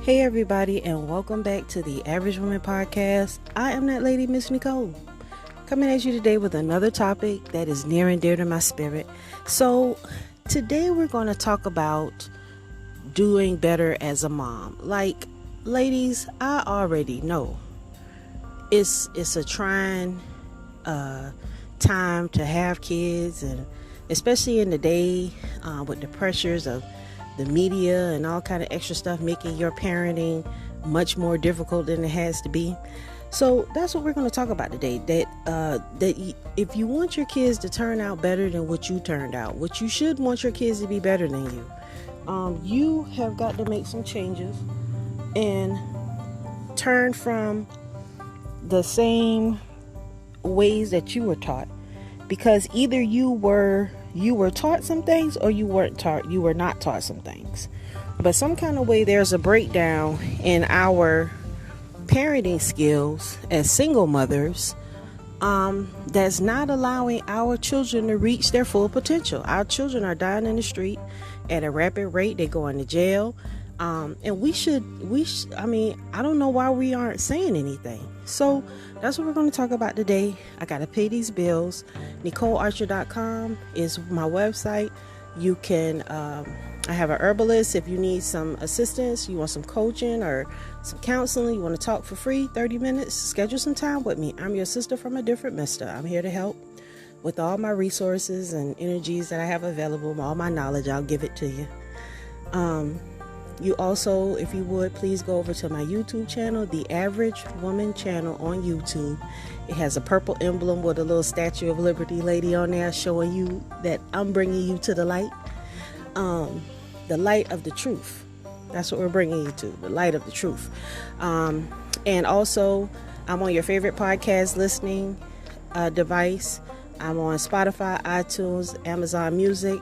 Hey everybody, and welcome back to the Average Woman Podcast. I am that lady, Miss Nicole, coming at you today with another topic that is near and dear to my spirit. So today we're going to talk about doing better as a mom. Like, ladies, I already know it's a trying time to have kids, and especially in the day with the pressures of the media and all kind of extra stuff making your parenting much more difficult than it has to be. So that's what we're going to talk about today. That if you want your kids to turn out better than what you turned out, what you should want your kids to be better than you have got to make some changes and turn from the same ways that you were taught, because either you were taught some things or you were not taught some things. But some kind of way there's a breakdown in our parenting skills as single mothers that's not allowing our children to reach their full potential. Our children are dying in the street at a rapid rate. They're going to jail. And I don't know why we aren't saying anything. So that's what we're going to talk about today. I got to pay these bills. NicoleArcher.com is my website. You can, I have an herbalist. If you need some assistance, you want some coaching or some counseling, you want to talk for free, 30 minutes, schedule some time with me. I'm your sister from a different mister. I'm here to help with all my resources and energies that I have available, all my knowledge. I'll give it to you. You also, if you would, please go over to my YouTube channel, The Average Woman Channel on YouTube. It has a purple emblem with a little Statue of Liberty lady on there showing you that I'm bringing you to the light of the truth. That's what we're bringing you to, the light of the truth. And also, I'm on your favorite podcast listening device. I'm on Spotify, iTunes, Amazon Music.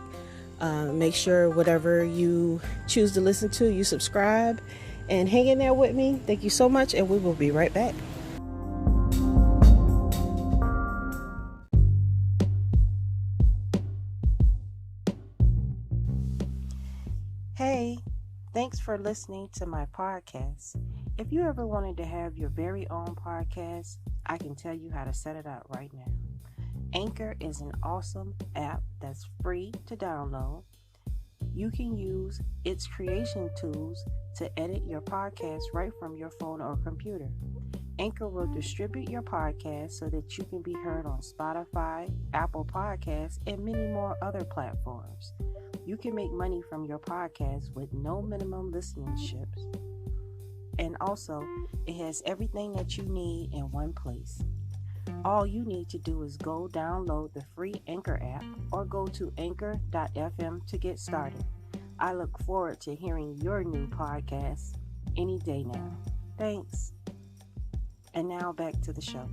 Make sure whatever you choose to listen to, you subscribe and hang in there with me. Thank you so much, and we will be right back. Hey, thanks for listening to my podcast. If you ever wanted to have your very own podcast, I can tell you how to set it up right now. Anchor is an awesome app that's free to download. You can use its creation tools to edit your podcast right from your phone or computer. Anchor will distribute your podcast so that you can be heard on Spotify, Apple Podcasts, and many more other platforms. You can make money from your podcast with no minimum listenerships. And also, it has everything that you need in one place. All you need to do is go download the free Anchor app or go to anchor.fm to get started. I look forward to hearing your new podcast any day now. Thanks. And now back to the show.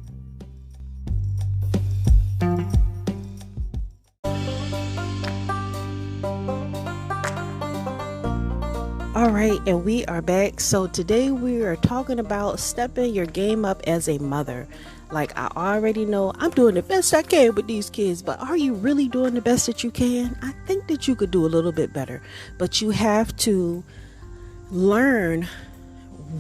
All right, and we are back. So today we are talking about stepping your game up as a mother. Like, I already know I'm doing the best I can with these kids, but are you really doing the best that you can? I think that you could do a little bit better, but you have to learn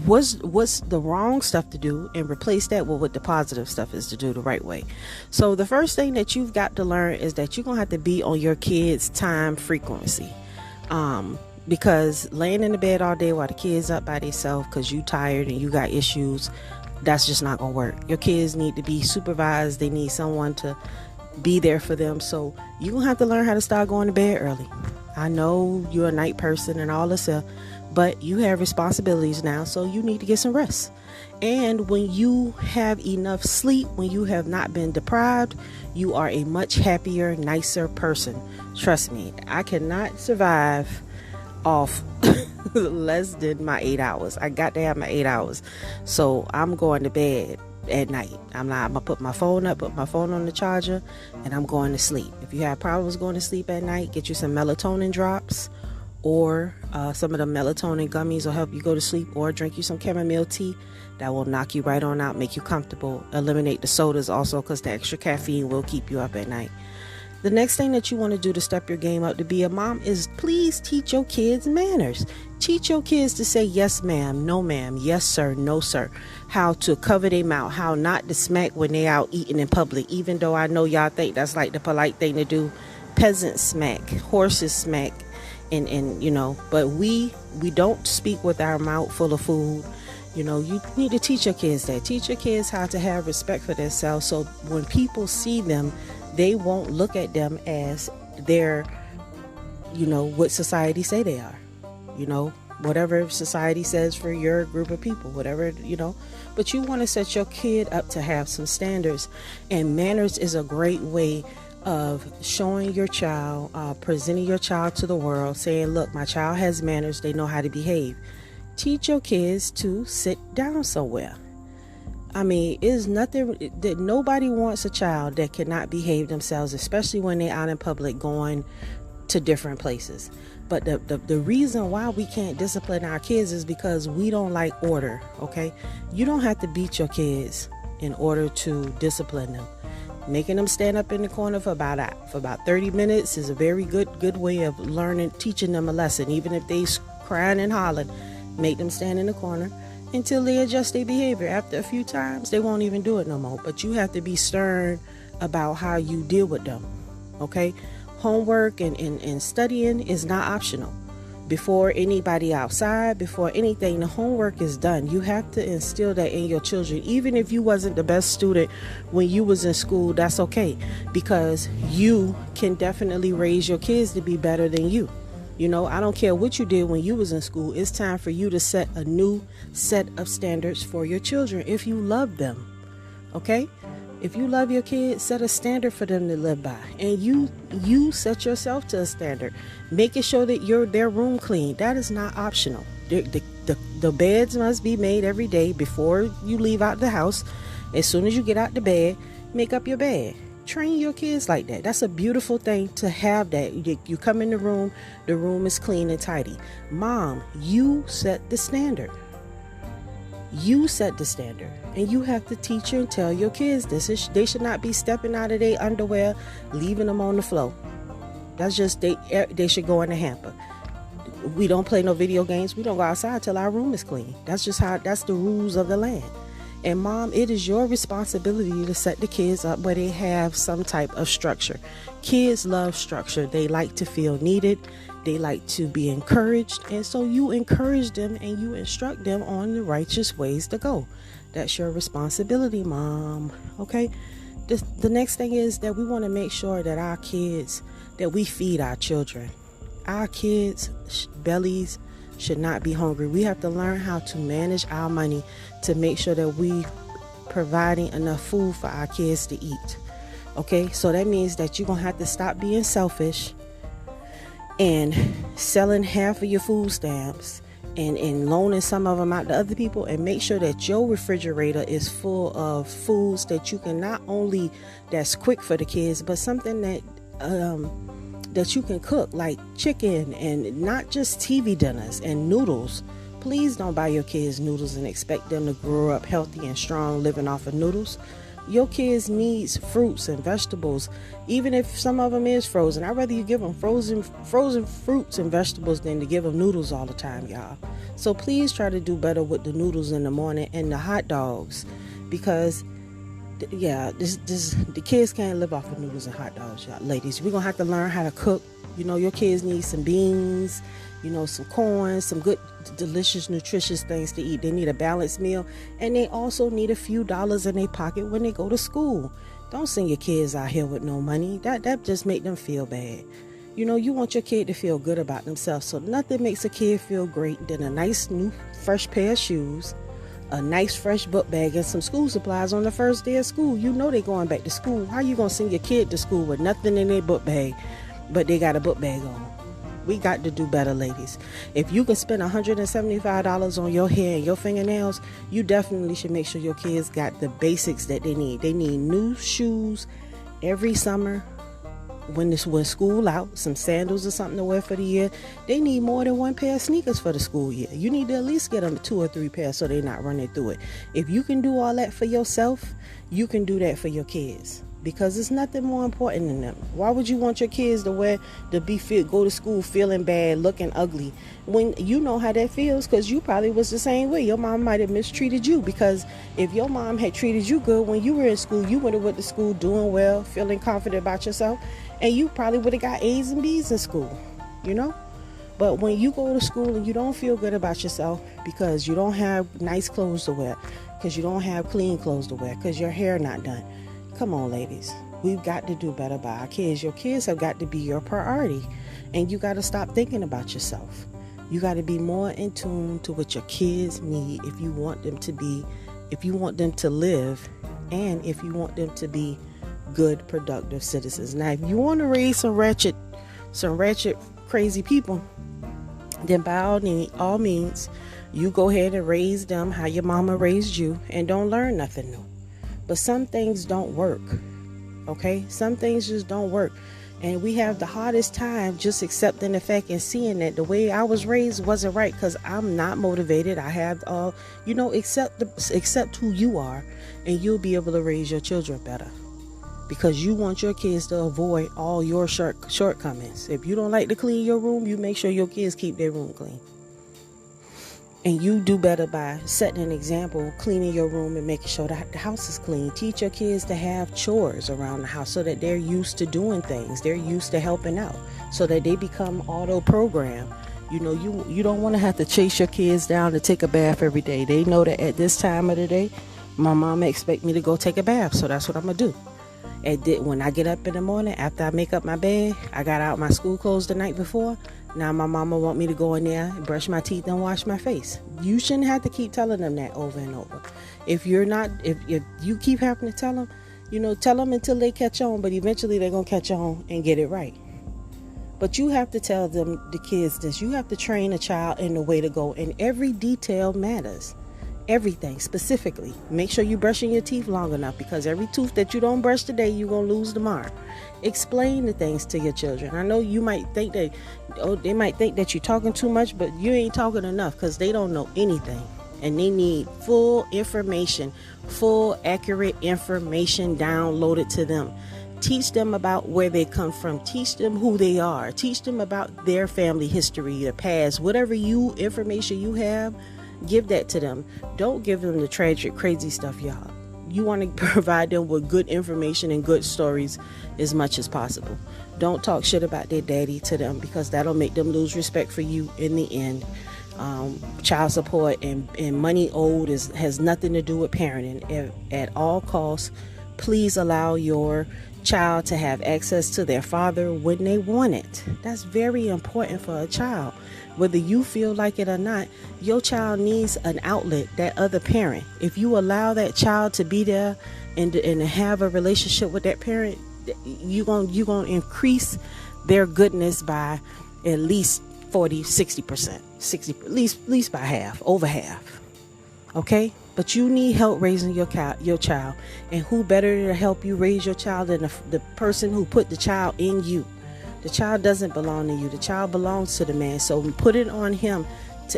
what's the wrong stuff to do and replace that with what the positive stuff is to do the right way. So the first thing that you've got to learn is that you're going to have to be on your kids' time frequency. Because laying in the bed all day while the kids up by themselves because you tired and you got issues, that's just not gonna work. Your kids need to be supervised. They need someone to be there for them. So you're gonna have to learn how to start going to bed early. I know you're a night person and all this stuff, but you have responsibilities now, so you need to get some rest. And when you have enough sleep, when you have not been deprived, you are a much happier, nicer person. Trust me, I cannot survive off less than my 8 hours. I got to have my 8 hours. So I'm going to bed at night. I'm gonna put my phone up, put my phone on the charger, and I'm going to sleep. If you have problems going to sleep at night, get you some melatonin drops, or some of the melatonin gummies will help you go to sleep, or drink you some chamomile tea that will knock you right on out, make you comfortable. Eliminate the sodas also, because the extra caffeine will keep you up at night. The next thing that you want to do to step your game up to be a mom is please teach your kids manners. Teach your kids to say yes ma'am, no ma'am, yes sir, no sir. How to cover their mouth, how not to smack when they out eating in public, even though I know y'all think that's like the polite thing to do. Peasant smack, horses smack, and you know, but we don't speak with our mouth full of food. You know, you need to teach your kids that. Teach your kids how to have respect for themselves, so when people see them, they won't look at them as they're, you know, what society say they are. You know, whatever society says for your group of people, whatever, you know. But you want to set your kid up to have some standards. And manners is a great way of showing your child, presenting your child to the world, saying, look, my child has manners. They know how to behave. Teach your kids to sit down somewhere. I mean, it's nothing that nobody wants a child that cannot behave themselves, especially when they're out in public going to different places. But the reason why we can't discipline our kids is because we don't like order. Okay, you don't have to beat your kids in order to discipline them. Making them stand up in the corner for about 30 minutes is a very good way of teaching them a lesson. Even if they crying and hollering, make them stand in the corner until they adjust their behavior. After a few times, they won't even do it no more. But you have to be stern about how you deal with them. Okay, homework and studying is not optional. Before anybody outside, before anything, the homework is done. You have to instill that in your children. Even if you wasn't the best student when you was in school, that's okay, because you can definitely raise your kids to be better than you. You know, I don't care what you did when you was in school. It's time for you to set a new set of standards for your children if you love them. Okay? If you love your kids, set a standard for them to live by. And you set yourself to a standard. Making sure that their room clean. That is not optional. The beds must be made every day before you leave out the house. As soon as you get out the bed, make up your bed. Train your kids like that. That's a beautiful thing to have that. You come in the room is clean and tidy. Mom, you set the standard. You set the standard. And you have to teach and tell your kids this. They should not be stepping out of their underwear, leaving them on the floor. That's just, they should go in the hamper. We don't play no video games. We don't go outside till our room is clean. That's the rules of the land. And mom, it is your responsibility to set the kids up where they have some type of structure. Kids love structure. They like to feel needed. They like to be encouraged. And so you encourage them and you instruct them on the righteous ways to go. That's your responsibility, mom. Okay? The next thing is that we want to make sure that our kids, that we feed our children. Our kids' bellies should not be hungry. We have to learn how to manage our money to make sure that we providing enough food for our kids to eat. Okay, so that means that you're gonna have to stop being selfish and selling half of your food stamps and loaning some of them out to other people, and make sure that your refrigerator is full of foods that you can not only that's quick for the kids, but something that you can cook, like chicken, and not just TV dinners and noodles. Please don't buy your kids noodles and expect them to grow up healthy and strong living off of noodles. Your kids needs fruits and vegetables, even if some of them is frozen. I'd rather you give them frozen fruits and vegetables than to give them noodles all the time, y'all. So please try to do better with the noodles in the morning and the hot dogs, because the kids can't live off of noodles and hot dogs, y'all. Ladies, we're gonna have to learn how to cook. You know, your kids need some beans, you know, some corn, some good, delicious, nutritious things to eat. They need a balanced meal, and they also need a few dollars in their pocket when they go to school. Don't send your kids out here with no money. That just make them feel bad. You know, you want your kid to feel good about themselves. So nothing makes a kid feel great than a nice new fresh pair of shoes, a nice fresh book bag, and some school supplies on the first day of school. You know they're going back to school. How you gonna send your kid to school with nothing in their book bag, but they got a book bag on? We got to do better, ladies. If you can spend $175 on your hair and your fingernails, you definitely should make sure your kids got the basics that they need. They need new shoes every summer when school out, some sandals or something to wear for the year. They need more than one pair of sneakers for the school year. You need to at least get them 2 or 3 pairs so they're not running through it. If you can do all that for yourself, you can do that for your kids. because it's nothing more important than them. Why would you want your kids go to school feeling bad, looking ugly, when you know how that feels? Because you probably was the same way. Your mom might have mistreated you, because if your mom had treated you good when you were in school, you would have went to school doing well, feeling confident about yourself, and you probably would have got A's and B's in school, you know? But when you go to school and you don't feel good about yourself because you don't have nice clothes to wear, because you don't have clean clothes to wear, because your hair not done, come on, ladies. We've got to do better by our kids. Your kids have got to be your priority, and you got to stop thinking about yourself. You got to be more in tune to what your kids need if you want them to live, and if you want them to be good, productive citizens. Now, if you want to raise some wretched, crazy people, then by all means, you go ahead and raise them how your mama raised you, and don't learn nothing new. But some things don't work, okay? Some things just don't work. And we have the hardest time just accepting the fact and seeing that the way I was raised wasn't right, because I'm not motivated. I have accept who you are, and you'll be able to raise your children better, because you want your kids to avoid all your shortcomings. If you don't like to clean your room, you make sure your kids keep their room clean. And you do better by setting an example, cleaning your room and making sure that the house is clean. Teach your kids to have chores around the house so that they're used to doing things. They're used to helping out, so that they become auto-programmed. You know, you don't want to have to chase your kids down to take a bath every day. They know that at this time of the day, my mama expect me to go take a bath, so that's what I'm going to do. When I get up in the morning, after I make up my bed, I got out my school clothes the night before. Now my mama want me to go in there and brush my teeth and wash my face. You shouldn't have to keep telling them that over and over. If you keep having to tell them, tell them until they catch on, but eventually they're going to catch on and get it right. But you have to tell them, the kids, this. You have to train a child in the way to go, and every detail matters. Everything specifically. Make sure you're brushing your teeth long enough, because every tooth that you don't brush today, you're going to lose tomorrow. Explain the things to your children. I know you might think that, they might think that you're talking too much, but you ain't talking enough, because they don't know anything. And they need full information, full accurate information downloaded to them. Teach them about where they come from. Teach them who they are. Teach them about their family history, their past, whatever information you have. Give that to them. Don't give them the tragic, crazy stuff, y'all. You want to provide them with good information and good stories as much as possible. Don't talk shit about their daddy to them, because that'll make them lose respect for you in the end. Child support and money owed has nothing to do with parenting. At all costs, please allow your child to have access to their father when they want it. That's very important for a child. Whether you feel like it or not, your child needs an outlet, that other parent. If you allow that child to be there and have a relationship with that parent, you're gonna increase their goodness by at least 40-60%, at least by half, over half. Okay? But you need help raising your child. And who better to help you raise your child than the person who put the child in you? The child doesn't belong to you. The child belongs to the man. So put it on him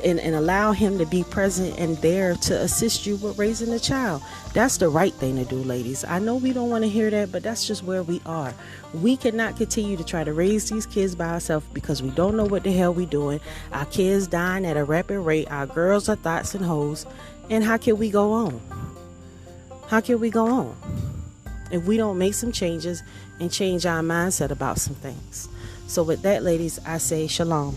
and allow him to be present and there to assist you with raising the child. That's the right thing to do, ladies. I know we don't want to hear that, but that's just where we are. We cannot continue to try to raise these kids by ourselves, because we don't know what the hell we're doing. Our kids dying at a rapid rate. Our girls are thoughts and hoes. And how can we go on? How can we go on if we don't make some changes and change our mindset about some things? So with that, ladies, I say shalom.